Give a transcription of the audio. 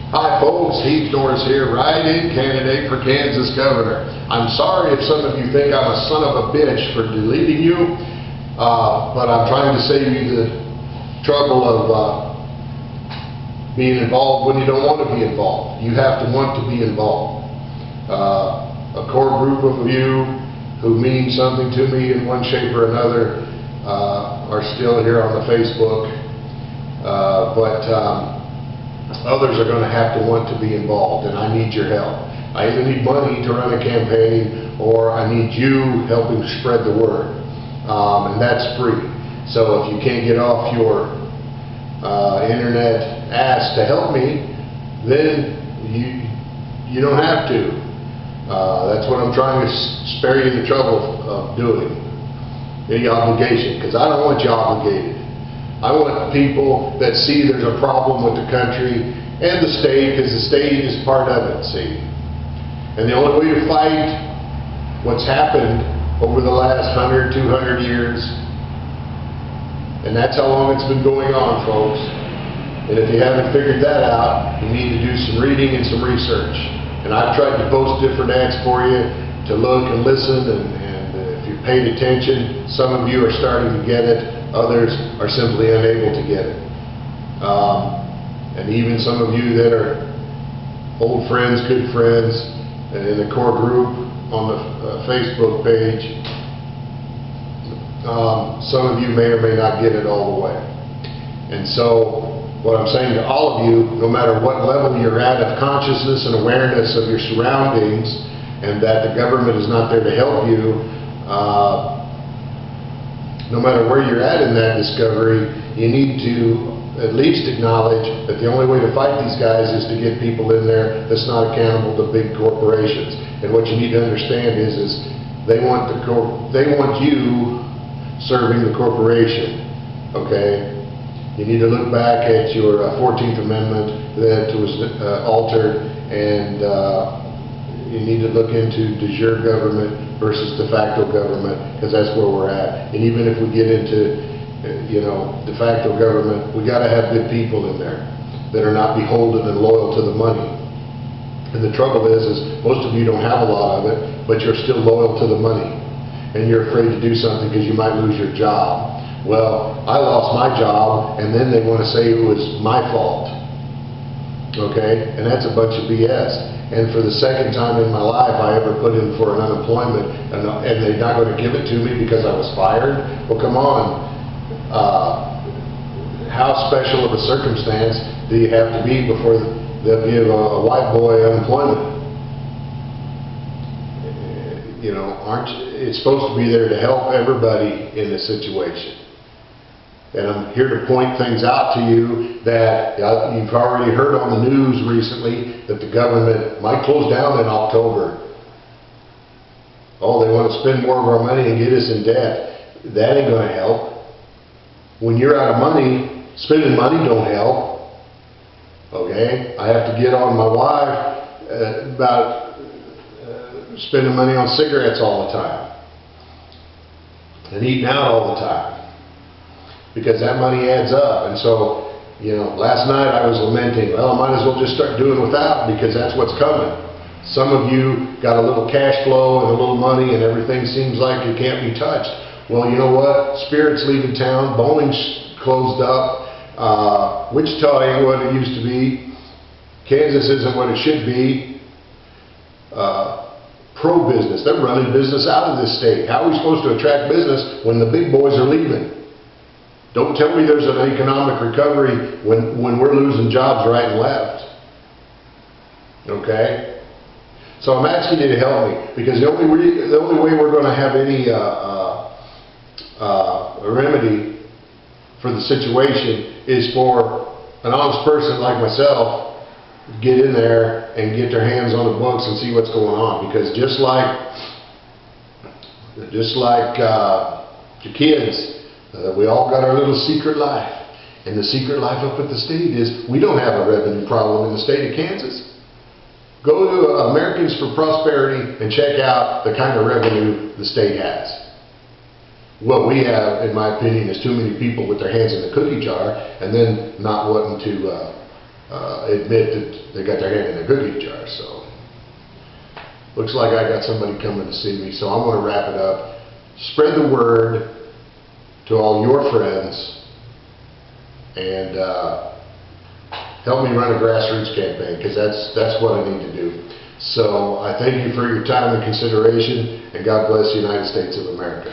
Hi folks, Heath Norris here, write-in candidate for Kansas governor. I'm sorry if some of you think I'm a son of a bitch for deleting you, but I'm trying to save you the trouble of being involved when you don't want to be involved. You have to want to be involved. A core group of you who mean something to me in one shape or another are still here on the Facebook, but others are going to have to want to be involved, and I need your help. I either need money to run a campaign, or I need you helping spread the word, and that's free. So if you can't get off your internet ass to help me, then you don't have to. That's what I'm trying to spare you the trouble of doing, any obligation, because I don't want you obligated. I want people that see there's a problem with the country and the state, because the state is part of it, see. And the only way to fight what's happened over the last 100, 200 years, and that's how long it's been going on, folks. And if you haven't figured that out, you need to do some reading and some research. And I've tried to post different ads for you to look and listen, and if you paid attention, some of you are starting to get it. Others are simply unable to get it. And even some of you that are old friends, good friends, in the core group on the Facebook page, some of you may or may not get it all the way. And so what I'm saying to all of you, no matter what level you're at of consciousness and awareness of your surroundings, and that the government is not there to help you, no matter where you're at in that discovery, you need to at least acknowledge that the only way to fight these guys is to get people in there that's not accountable to big corporations. And what you need to understand is they want you serving the corporation. Okay? You need to look back at your 14th Amendment that was altered, and you need to look into de jure government versus de facto government, because that's where we're at. And even if we get into, de facto government, we got to have good people in there that are not beholden and loyal to the money. And the trouble is most of you don't have a lot of it, but you're still loyal to the money, and you're afraid to do something because you might lose your job. Well, I lost my job, and then they want to say it was my fault. Okay? And that's a bunch of BS. And for the second time in my life, I ever put in for an unemployment, and they're not going to give it to me because I was fired? Well, come on. How special of a circumstance do you have to be before they'll give a white boy unemployment? It's supposed to be there to help everybody in this situation. And I'm here to point things out to you that you've already heard on the news recently that the government might close down in October. Oh, they want to spend more of our money and get us in debt. That ain't going to help. When you're out of money, spending money don't help. Okay? I have to get on my wife about spending money on cigarettes all the time and eating out all the time, because that money adds up. And so, last night I was lamenting, well, I might as well just start doing without, because that's what's coming. Some of you got a little cash flow and a little money, and everything seems like it can't be touched. Well, you know what? Spirit's leaving town. Bowling's closed up. Wichita ain't what it used to be. Kansas isn't what it should be. Pro-business. They're running business out of this state. How are we supposed to attract business when the big boys are leaving? Don't tell me there's an economic recovery when we're losing jobs right and left. Okay? So I'm asking you to help me, because the only way we're going to have any remedy for the situation is for an honest person like myself to get in there and get their hands on the books and see what's going on. Because just like the kids, we all got our little secret life. And the secret life up at the state is we don't have a revenue problem in the state of Kansas. Go to Americans for Prosperity and check out the kind of revenue the state has. What we have, in my opinion, is too many people with their hands in the cookie jar and then not wanting to admit that they got their hand in a cookie jar. So looks like I got somebody coming to see me, so I'm going to wrap it up. Spread the word to all your friends, and help me run a grassroots campaign, because that's what I need to do. So I thank you for your time and consideration, and God bless the United States of America.